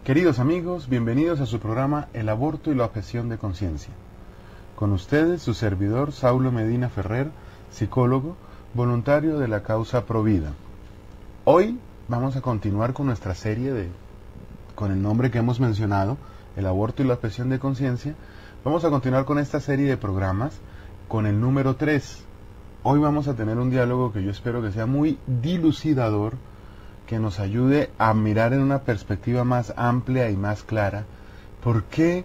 Queridos amigos, bienvenidos a su programa El aborto y la objeción de conciencia. Con ustedes, su servidor, Saulo Medina Ferrer, psicólogo, voluntario de la causa Provida. Hoy vamos a continuar con nuestra serie con el nombre que hemos mencionado, El aborto y la objeción de conciencia. Vamos a continuar con esta serie de programas con el número 3. Hoy vamos a tener un diálogo que yo espero que sea muy dilucidador, que nos ayude a mirar en una perspectiva más amplia y más clara. ¿Por qué,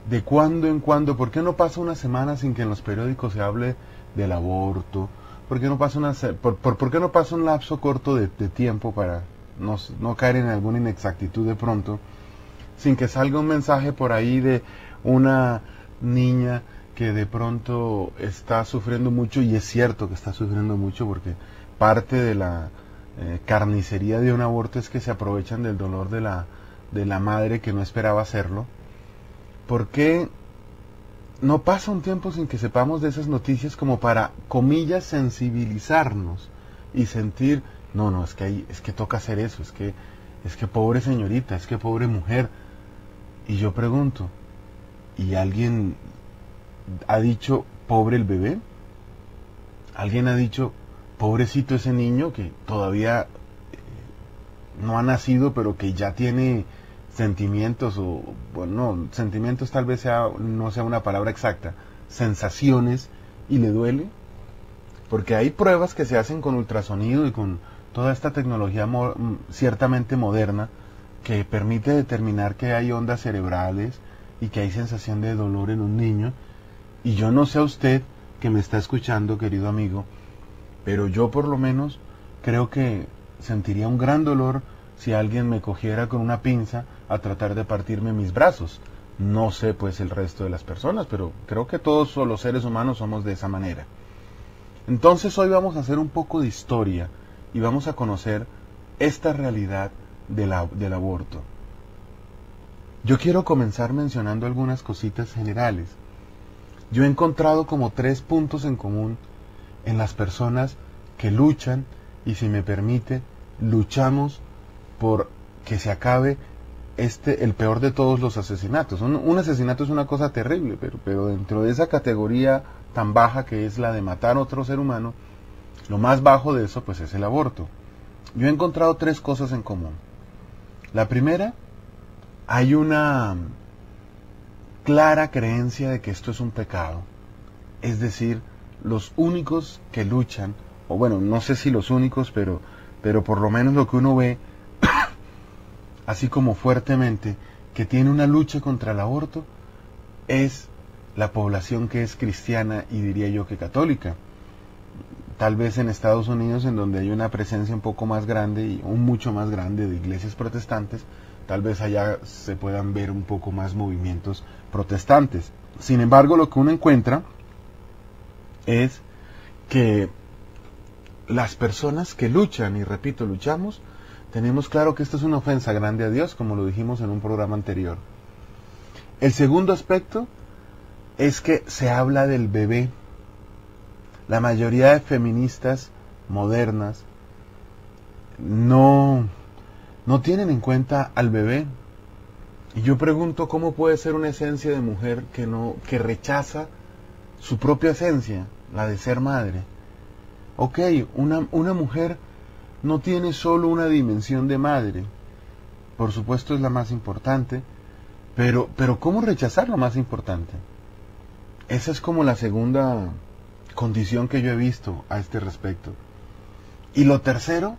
de cuando en cuando, por qué no pasa una semana sin que en los periódicos se hable del aborto? ¿Por qué no pasa, por qué no pasa un lapso corto de tiempo para no caer en alguna inexactitud de pronto, sin que salga un mensaje por ahí de una niña que de pronto está sufriendo mucho? Y es cierto que está sufriendo mucho, porque parte de la carnicería de un aborto es que se aprovechan del dolor de la madre que no esperaba hacerlo. ¿Por qué no pasa un tiempo sin que sepamos de esas noticias, como para, comillas, sensibilizarnos y sentir, no, es que toca hacer eso, es que pobre señorita, es que pobre mujer? Y yo pregunto, ¿y alguien ha dicho pobre el bebé? ¿Alguien ha dicho pobrecito ese niño que todavía no ha nacido, pero que ya tiene sentimientos, o bueno, sentimientos tal vez no sea una palabra exacta, sensaciones, y le duele? Porque hay pruebas que se hacen con ultrasonido y con toda esta tecnología ciertamente moderna, que permite determinar que hay ondas cerebrales y que hay sensación de dolor en un niño. Y yo no sé a usted que me está escuchando, querido amigo, pero yo por lo menos creo que sentiría un gran dolor si alguien me cogiera con una pinza a tratar de partirme mis brazos. No sé pues el resto de las personas, pero creo que todos los seres humanos somos de esa manera. Entonces hoy vamos a hacer un poco de historia y vamos a conocer esta realidad del aborto. Yo quiero comenzar mencionando algunas cositas generales. Yo he encontrado como 3 puntos en común en las personas que luchan, y si me permite, luchamos por que se acabe el peor de todos los asesinatos. Un asesinato es una cosa terrible, pero dentro de esa categoría tan baja que es la de matar a otro ser humano, lo más bajo de eso pues es el aborto. Yo he encontrado 3 cosas en común. La primera, hay una clara creencia de que esto es un pecado. Es decir, los únicos que luchan, o bueno, no sé si los únicos, pero por lo menos lo que uno ve, así como fuertemente, que tiene una lucha contra el aborto, es la población que es cristiana, y diría yo que católica. Tal vez en Estados Unidos, en donde hay una presencia un poco más grande y mucho más grande de iglesias protestantes, tal vez allá se puedan ver un poco más movimientos protestantes. Sin embargo, lo que uno encuentra es que las personas que luchan, y repito, luchamos, tenemos claro que esto es una ofensa grande a Dios, como lo dijimos en un programa anterior. El segundo aspecto es que se habla del bebé. La mayoría de feministas modernas no tienen en cuenta al bebé. Y yo pregunto, ¿cómo puede ser una esencia de mujer que rechaza su propia esencia, la de ser madre? Ok, una mujer no tiene solo una dimensión de madre, por supuesto es la más importante, pero ¿cómo rechazar lo más importante? Esa es como la segunda condición que yo he visto a este respecto. Y lo tercero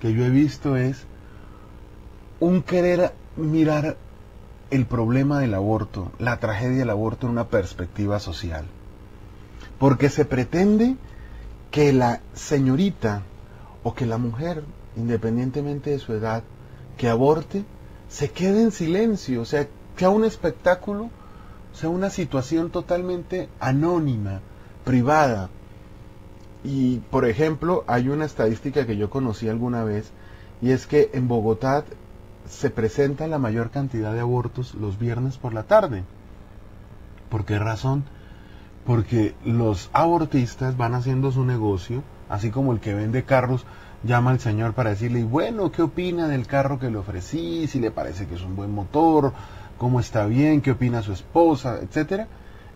que yo he visto es un querer mirar el problema del aborto, la tragedia del aborto, en una perspectiva social. Porque se pretende que la señorita o que la mujer, independientemente de su edad, que aborte, se quede en silencio, o sea, sea un espectáculo, sea una situación totalmente anónima, privada. Y, por ejemplo, hay una estadística que yo conocí alguna vez, y es que en Bogotá se presenta la mayor cantidad de abortos los viernes por la tarde. ¿Por qué razón? Porque los abortistas van haciendo su negocio, así como el que vende carros llama al señor para decirle, bueno, ¿qué opina del carro que le ofrecí? Si le parece que es un buen motor, cómo está bien, qué opina su esposa, etcétera.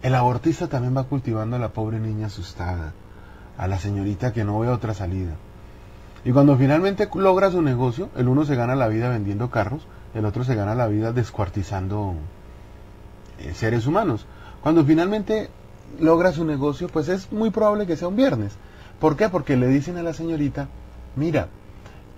El abortista también va cultivando a la pobre niña asustada, a la señorita que no ve otra salida. Y cuando finalmente logra su negocio, el uno se gana la vida vendiendo carros, el otro se gana la vida descuartizando seres humanos. Cuando finalmente logra su negocio, pues es muy probable que sea un viernes. ¿Por qué? Porque le dicen a la señorita, mira,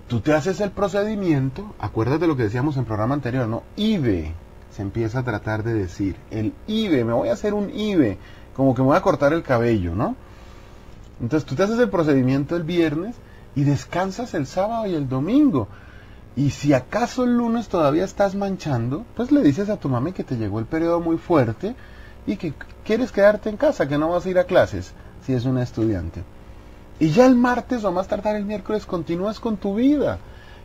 tú te haces el procedimiento, acuérdate lo que decíamos en el programa anterior, ¿no? IVE, se empieza a tratar de decir, el IVE, me voy a hacer un IVE, como que me voy a cortar el cabello, ¿no? Entonces tú te haces el procedimiento el viernes y descansas el sábado y el domingo. Y si acaso el lunes todavía estás manchando, pues le dices a tu mami que te llegó el periodo muy fuerte y que quieres quedarte en casa, que no vas a ir a clases si es una estudiante. Y ya el martes o más tardar el miércoles continúas con tu vida.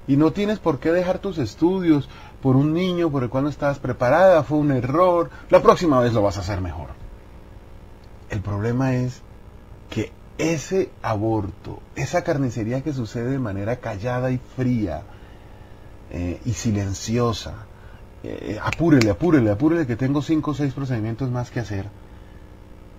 Y no tienes por qué dejar tus estudios por un niño por el cual no estabas preparada, fue un error, la próxima vez lo vas a hacer mejor. El problema es que ese aborto, esa carnicería que sucede de manera callada y fría y silenciosa, apúrele que tengo 5 o 6 procedimientos más que hacer,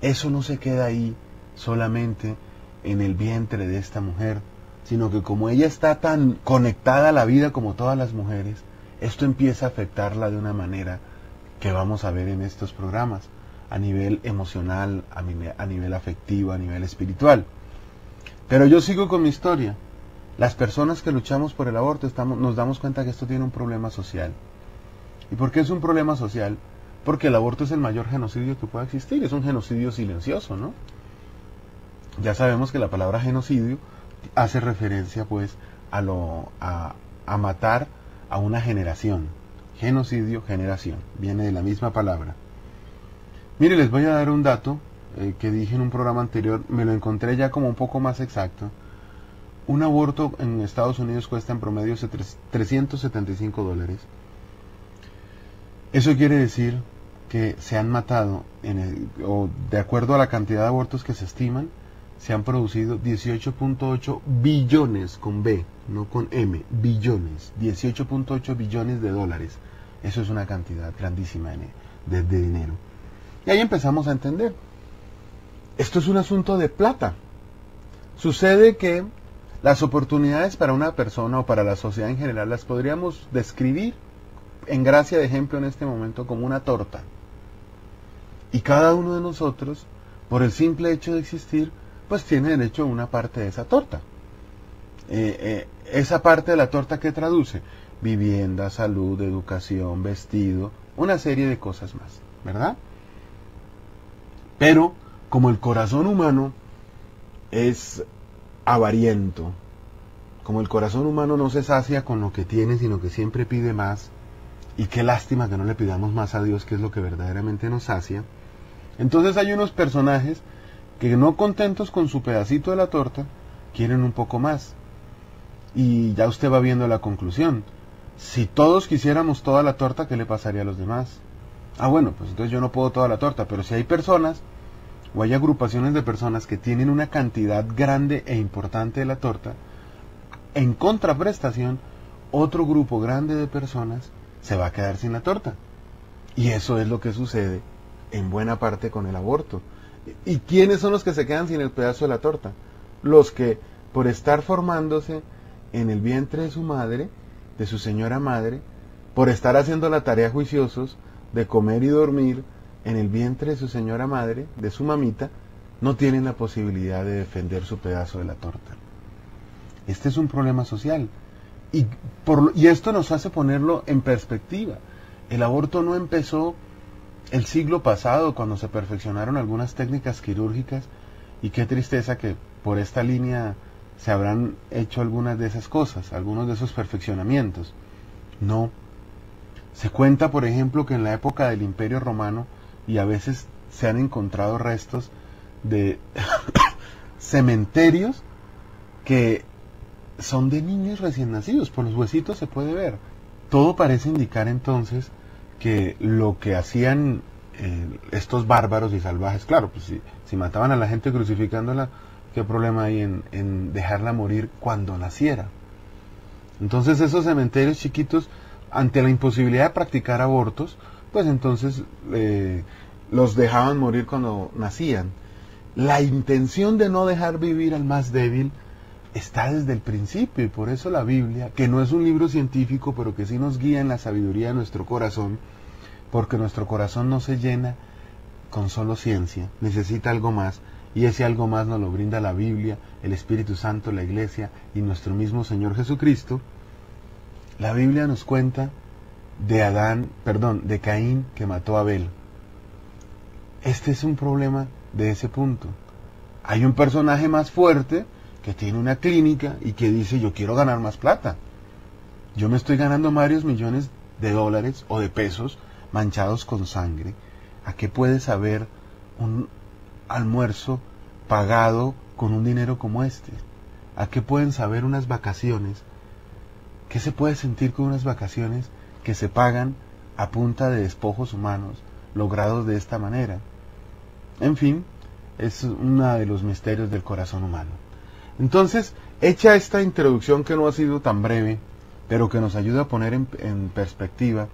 eso no se queda ahí solamente en el vientre de esta mujer, sino que como ella está tan conectada a la vida como todas las mujeres, esto empieza a afectarla de una manera que vamos a ver en estos programas, a nivel emocional, a nivel afectivo, a nivel espiritual. Pero yo sigo con mi historia. Las personas que luchamos por el aborto nos damos cuenta que esto tiene un problema social. ¿Y por qué es un problema social? Porque el aborto es el mayor genocidio que pueda existir, es un genocidio silencioso, ¿no? Ya sabemos que la palabra genocidio hace referencia pues a matar a una generación. Genocidio, generación, viene de la misma palabra. Mire, les voy a dar un dato que dije en un programa anterior, me lo encontré ya como un poco más exacto. Un aborto en Estados Unidos cuesta en promedio $375. Eso quiere decir que se han matado, o de acuerdo a la cantidad de abortos que se estiman, se han producido 18.8 billones, con B, no con M, billones, 18.8 billones de dólares. Eso es una cantidad grandísima de dinero. Y ahí empezamos a entender. Esto es un asunto de plata. Sucede que las oportunidades para una persona o para la sociedad en general las podríamos describir en gracia de ejemplo en este momento como una torta. Y cada uno de nosotros, por el simple hecho de existir, pues tiene derecho a una parte de esa torta. Esa parte de la torta que traduce vivienda, salud, educación, vestido, una serie de cosas más, ¿verdad? Pero como el corazón humano es avariento, como el corazón humano no se sacia con lo que tiene, sino que siempre pide más, y qué lástima que no le pidamos más a Dios, que es lo que verdaderamente nos sacia, entonces hay unos personajes que no contentos con su pedacito de la torta, quieren un poco más. Y ya usted va viendo la conclusión. Si todos quisiéramos toda la torta, ¿qué le pasaría a los demás? Bueno, pues entonces yo no puedo toda la torta, pero si hay personas, o hay agrupaciones de personas que tienen una cantidad grande e importante de la torta, en contraprestación, otro grupo grande de personas se va a quedar sin la torta. Y eso es lo que sucede en buena parte con el aborto. ¿Y quiénes son los que se quedan sin el pedazo de la torta? Los que, por estar formándose en el vientre de su madre, de su señora madre, por estar haciendo la tarea juiciosos de comer y dormir en el vientre de su señora madre, de su mamita, no tienen la posibilidad de defender su pedazo de la torta. Este es un problema social. Y esto nos hace ponerlo en perspectiva. El aborto no empezó el siglo pasado, cuando se perfeccionaron algunas técnicas quirúrgicas, y qué tristeza que por esta línea se habrán hecho algunas de esas cosas, algunos de esos perfeccionamientos. No. Se cuenta, por ejemplo, que en la época del Imperio Romano, y a veces se han encontrado restos de cementerios que son de niños recién nacidos, por los huesitos se puede ver. Todo parece indicar entonces que lo que hacían estos bárbaros y salvajes, claro, pues si mataban a la gente crucificándola, ¿Qué problema hay en dejarla morir cuando naciera? Entonces esos cementerios chiquitos, ante la imposibilidad de practicar abortos, pues entonces los dejaban morir cuando nacían. La intención de no dejar vivir al más débil está desde el principio, y por eso la Biblia, que no es un libro científico, pero que sí nos guía en la sabiduría de nuestro corazón, porque nuestro corazón no se llena con solo ciencia, necesita algo más, y ese algo más nos lo brinda la Biblia, el Espíritu Santo, la Iglesia y nuestro mismo Señor Jesucristo. La Biblia nos cuenta de Caín que mató a Abel. Este es un problema de ese punto. Hay un personaje más fuerte que tiene una clínica y que dice: yo quiero ganar más plata. Yo me estoy ganando varios millones de dólares o de pesos manchados con sangre. ¿A qué puede saber un almuerzo pagado con un dinero como este? ¿A qué pueden saber unas vacaciones? ¿Qué se puede sentir con unas vacaciones que se pagan a punta de despojos humanos logrados de esta manera? En fin, es uno de los misterios del corazón humano. Entonces, hecha esta introducción que no ha sido tan breve, pero que nos ayuda a poner en perspectiva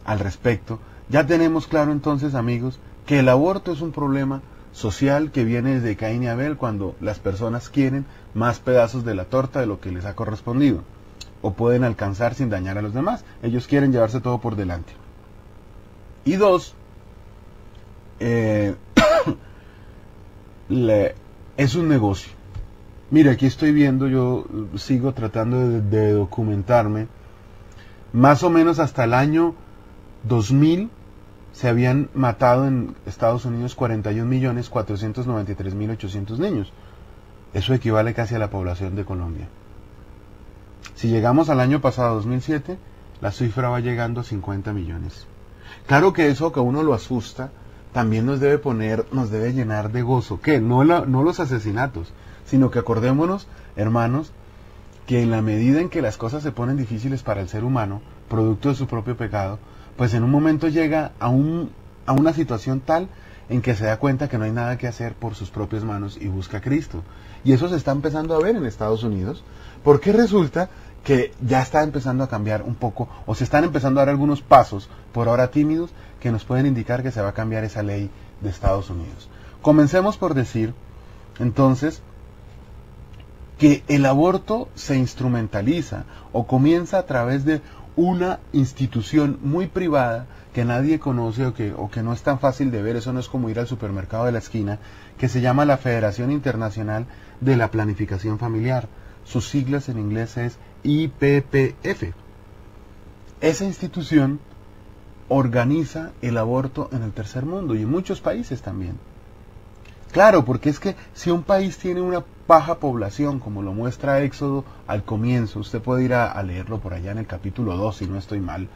al respecto, ya tenemos claro entonces, amigos, que el aborto es un problema social que viene desde Caín y Abel, cuando las personas quieren más pedazos de la torta de lo que les ha correspondido, o pueden alcanzar sin dañar a los demás. Ellos quieren llevarse todo por delante. Y dos, es un negocio. Mira, aquí estoy viendo, yo sigo tratando de documentarme. Más o menos hasta el año 2000 se habían matado en Estados Unidos 41.493.800 niños. Eso equivale casi a la población de Colombia. Si llegamos al año pasado, 2007, la cifra va llegando a 50 millones. Claro que eso que a uno lo asusta, también nos debe llenar de gozo. ¿Qué? No los asesinatos, sino que acordémonos, hermanos, que en la medida en que las cosas se ponen difíciles para el ser humano, producto de su propio pecado, pues en un momento llega a una situación tal en que se da cuenta que no hay nada que hacer por sus propias manos y busca a Cristo. Y eso se está empezando a ver en Estados Unidos, porque resulta que ya está empezando a cambiar un poco, o se están empezando a dar algunos pasos, por ahora tímidos, que nos pueden indicar que se va a cambiar esa ley de Estados Unidos. Comencemos por decir, entonces, que el aborto se instrumentaliza o comienza a través de una institución muy privada que nadie conoce o que no es tan fácil de ver. Eso no es como ir al supermercado de la esquina, que se llama la Federación Internacional de la Planificación Familiar. Sus siglas en inglés es IPPF. Esa institución organiza el aborto en el tercer mundo y en muchos países también. Claro, porque es que si un país tiene una baja población, como lo muestra Éxodo al comienzo, usted puede ir a leerlo por allá en el capítulo 2, si no estoy mal,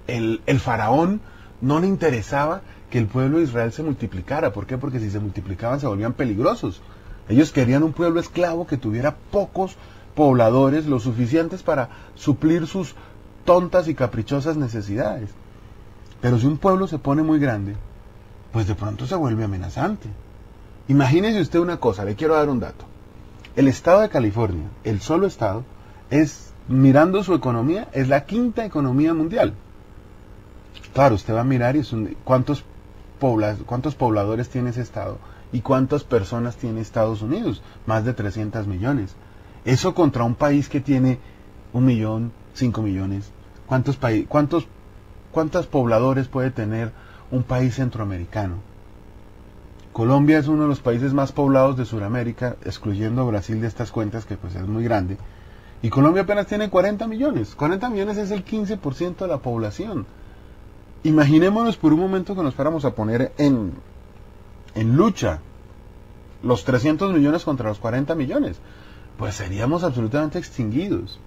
el faraón no le interesaba que el pueblo de Israel se multiplicara. ¿Por qué? Porque si se multiplicaban se volvían peligrosos. Ellos querían un pueblo esclavo que tuviera pocos pobladores, lo suficientes para suplir sus tontas y caprichosas necesidades. Pero si un pueblo se pone muy grande, pues de pronto se vuelve amenazante. Imagínese usted una cosa, le quiero dar un dato. El estado de California, el solo estado, mirando su economía, es la quinta economía mundial. Claro, usted va a mirar y cuántos pobladores tiene ese estado y cuántas personas tiene Estados Unidos, más de 300 millones. Eso contra un país que tiene 1 millón, 5 millones. ¿Cuántos pobladores puede tener un país centroamericano? Colombia es uno de los países más poblados de Sudamérica, excluyendo Brasil de estas cuentas, que pues es muy grande. Y Colombia apenas tiene 40 millones. 40 millones es el 15% de la población. Imaginémonos por un momento que nos fuéramos a poner en lucha los 300 millones contra los 40 millones. Pues seríamos absolutamente extinguidos.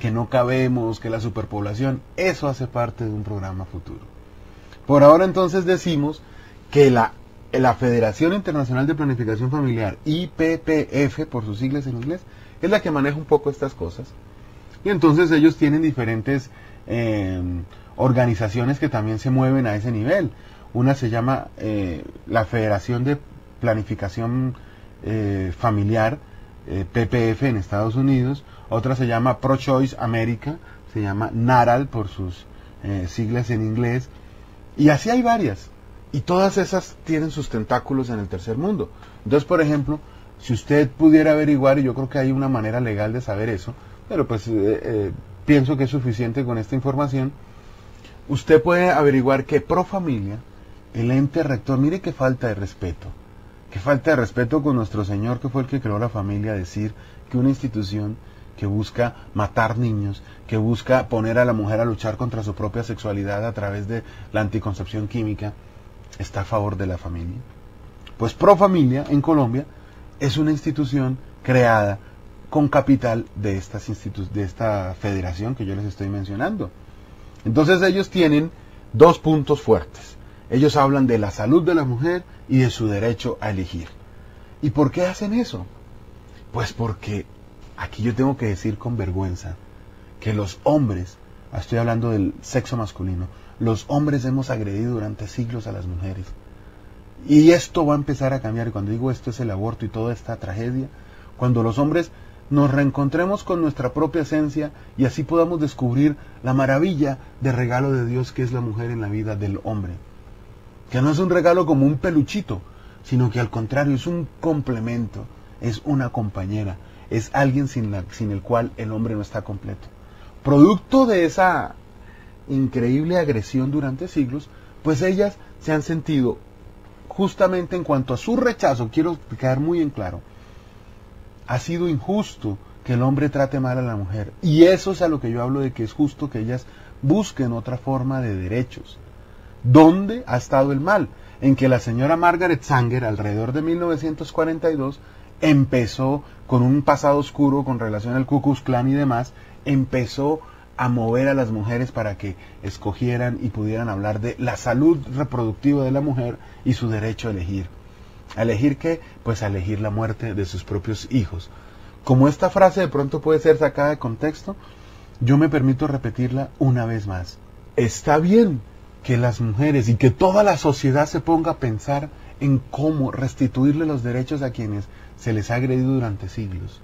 Que no cabemos, que la superpoblación, eso hace parte de un programa futuro. Por ahora entonces decimos que la Federación Internacional de Planificación Familiar, IPPF por sus siglas en inglés, es la que maneja un poco estas cosas. Y entonces ellos tienen diferentes organizaciones que también se mueven a ese nivel. Una se llama la Federación de planificación familiar, PPF en Estados Unidos, otra se llama Pro-Choice America, se llama NARAL por sus siglas en inglés, y así hay varias, y todas esas tienen sus tentáculos en el tercer mundo. Entonces, por ejemplo, si usted pudiera averiguar, y yo creo que hay una manera legal de saber eso, pero pues pienso que es suficiente con esta información, usted puede averiguar que Pro Familia, el ente rector, mire qué falta de respeto con nuestro Señor, que fue el que creó la familia, decir que una institución que busca matar niños, que busca poner a la mujer a luchar contra su propia sexualidad a través de la anticoncepción química, está a favor de la familia. Pues Pro Familia en Colombia es una institución creada con capital de esta federación que yo les estoy mencionando. Entonces ellos tienen dos puntos fuertes. Ellos hablan de la salud de la mujer y de su derecho a elegir. ¿Y por qué hacen eso? Pues porque aquí yo tengo que decir con vergüenza que los hombres, estoy hablando del sexo masculino, los hombres hemos agredido durante siglos a las mujeres. Y esto va a empezar a cambiar. Y cuando digo esto es el aborto y toda esta tragedia, cuando los hombres nos reencontremos con nuestra propia esencia y así podamos descubrir la maravilla de regalo de Dios que es la mujer en la vida del hombre. Que no es un regalo como un peluchito, sino que al contrario es un complemento, es una compañera, es alguien sin el cual el hombre no está completo. Producto de esa increíble agresión durante siglos, pues ellas se han sentido, justamente en cuanto a su rechazo, quiero quedar muy en claro, ha sido injusto que el hombre trate mal a la mujer. Y eso es a lo que yo hablo de que es justo que ellas busquen otra forma de derechos. ¿Dónde ha estado el mal? En que la señora Margaret Sanger, alrededor de 1942, empezó con un pasado oscuro con relación al Ku Klux Klan y demás, empezó a mover a las mujeres para que escogieran y pudieran hablar de la salud reproductiva de la mujer y su derecho a elegir. ¿A elegir qué? Pues a elegir la muerte de sus propios hijos. Como esta frase de pronto puede ser sacada de contexto, yo me permito repetirla una vez más. Está bien que las mujeres y que toda la sociedad se ponga a pensar en cómo restituirle los derechos a quienes se les ha agredido durante siglos.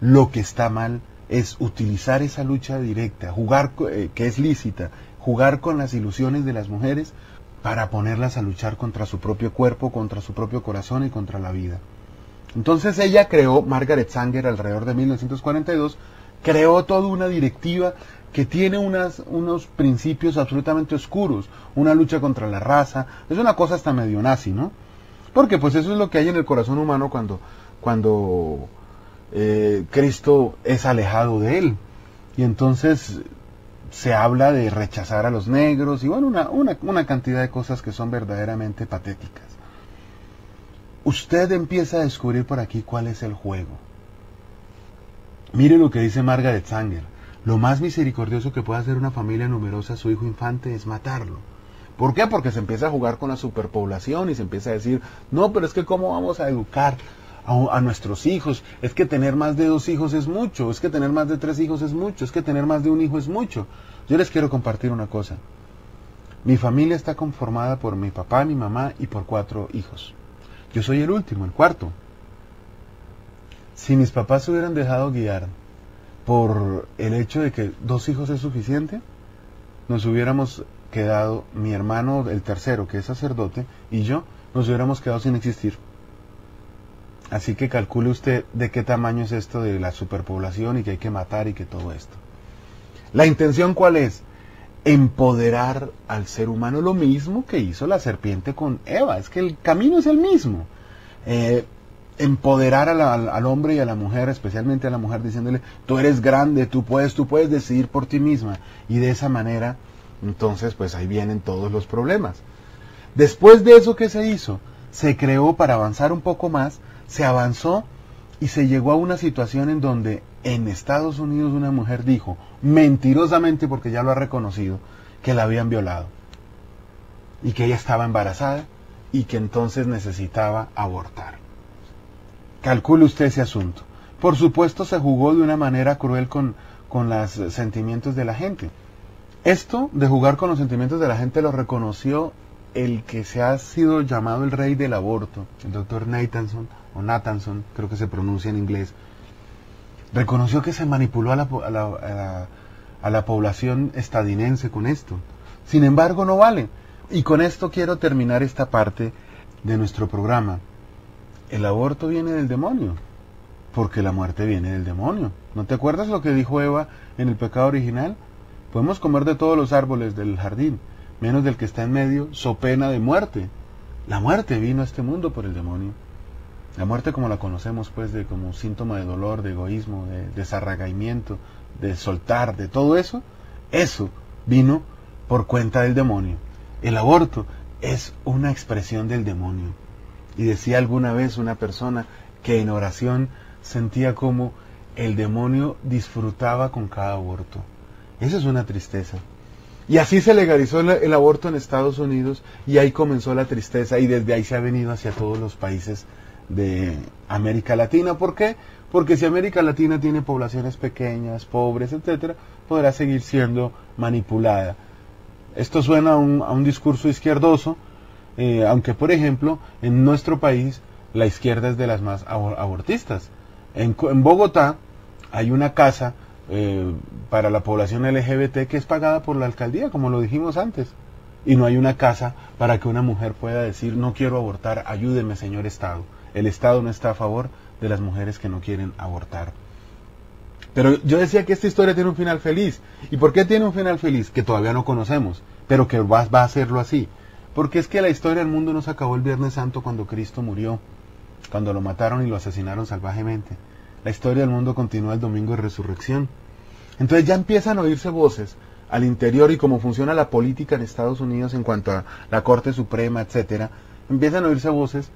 Lo que está mal es utilizar esa lucha directa, jugar, que es lícita, jugar con las ilusiones de las mujeres para ponerlas a luchar contra su propio cuerpo, contra su propio corazón y contra la vida. Entonces ella creó, Margaret Sanger, alrededor de 1942, creó toda una directiva que tiene unos principios absolutamente oscuros, una lucha contra la raza, es una cosa hasta medio nazi, ¿no? Porque pues eso es lo que hay en el corazón humano cuando Cristo es alejado de él. Y entonces se habla de rechazar a los negros y bueno, una cantidad de cosas que son verdaderamente patéticas. Usted empieza a descubrir por aquí cuál es el juego. Mire lo que dice Margaret Sanger. Lo más misericordioso que puede hacer una familia numerosa a su hijo infante es matarlo. ¿Por qué? Porque se empieza a jugar con la superpoblación y se empieza a decir, no, pero es que ¿cómo vamos a educar a nuestros hijos? Es que tener más de 2 hijos es mucho, es que tener más de 3 hijos es mucho, es que tener más de un hijo es mucho. Yo les quiero compartir una cosa. Mi familia está conformada por mi papá, mi mamá y por 4 hijos. Yo soy el último, el cuarto. Si mis papás se hubieran dejado guiar por el hecho de que 2 hijos es suficiente, nos hubiéramos quedado, mi hermano, el tercero, que es sacerdote, y yo, nos hubiéramos quedado sin existir. Así que calcule usted de qué tamaño es esto de la superpoblación y que hay que matar y que todo esto. ¿La intención cuál es? Empoderar al ser humano, lo mismo que hizo la serpiente con Eva, es que el camino es el mismo. Empoderar al hombre y a la mujer, especialmente a la mujer, diciéndole, tú eres grande, tú puedes decidir por ti misma, y de esa manera, entonces pues ahí vienen todos los problemas. Después de eso que se hizo, se creó para avanzar un poco más, se avanzó y se llegó a una situación en donde en Estados Unidos una mujer dijo, mentirosamente porque ya lo ha reconocido, que la habían violado, y que ella estaba embarazada, y que entonces necesitaba abortar. Calcule usted ese asunto. Por supuesto se jugó de una manera cruel con los sentimientos de la gente. Esto de jugar con los sentimientos de la gente lo reconoció el que se ha sido llamado el rey del aborto, el doctor Nathanson, creo que se pronuncia en inglés, reconoció que se manipuló a la población estadounidense con esto. Sin embargo, no vale. Y con esto quiero terminar esta parte de nuestro programa. El aborto viene del demonio, porque la muerte viene del demonio. ¿No te acuerdas lo que dijo Eva en el pecado original? Podemos comer de todos los árboles del jardín, menos del que está en medio, so pena de muerte. La muerte vino a este mundo por el demonio. La muerte como la conocemos, pues, como síntoma de dolor, de egoísmo, de desarraigamento, de soltar, de todo eso, eso vino por cuenta del demonio. El aborto es una expresión del demonio. Y decía alguna vez una persona que en oración sentía como el demonio disfrutaba con cada aborto. Eso es una tristeza. Y así se legalizó el aborto en Estados Unidos y ahí comenzó la tristeza y desde ahí se ha venido hacia todos los países de América Latina. ¿Por qué? Porque si América Latina tiene poblaciones pequeñas, pobres, etcétera, podrá seguir siendo manipulada. Esto suena a un discurso izquierdoso, aunque por ejemplo en nuestro país la izquierda es de las más abortistas. En Bogotá hay una casa para la población LGBT que es pagada por la alcaldía, como lo dijimos antes, y no hay una casa para que una mujer pueda decir no quiero abortar, ayúdeme señor Estado. El Estado no está a favor de las mujeres que no quieren abortar. Pero yo decía que esta historia tiene un final feliz. ¿Y por qué tiene un final feliz? Que todavía no conocemos, pero que va a hacerlo así. Porque es que la historia del mundo no se acabó el Viernes Santo cuando Cristo murió, cuando lo mataron y lo asesinaron salvajemente. La historia del mundo continúa el domingo de resurrección. Entonces ya empiezan a oírse voces al interior y cómo funciona la política en Estados Unidos en cuanto a la Corte Suprema, etcétera. Empiezan a oírse voces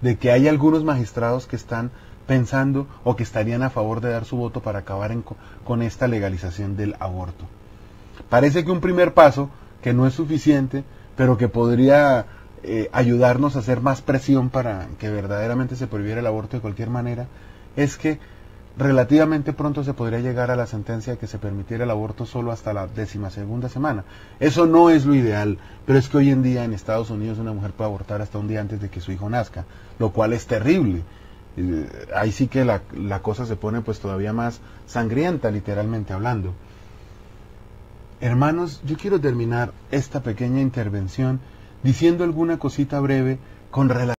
de que hay algunos magistrados que están pensando o que estarían a favor de dar su voto para acabar con esta legalización del aborto. Parece que un primer paso, que no es suficiente, pero que podría ayudarnos a hacer más presión para que verdaderamente se prohibiera el aborto de cualquier manera, es que relativamente pronto se podría llegar a la sentencia de que se permitiera el aborto solo hasta la 12ª semana. Eso no es lo ideal, pero es que hoy en día en Estados Unidos una mujer puede abortar hasta un día antes de que su hijo nazca, lo cual es terrible. Ahí sí que la cosa se pone pues todavía más sangrienta, literalmente hablando. Hermanos, yo quiero terminar esta pequeña intervención diciendo alguna cosita breve con relación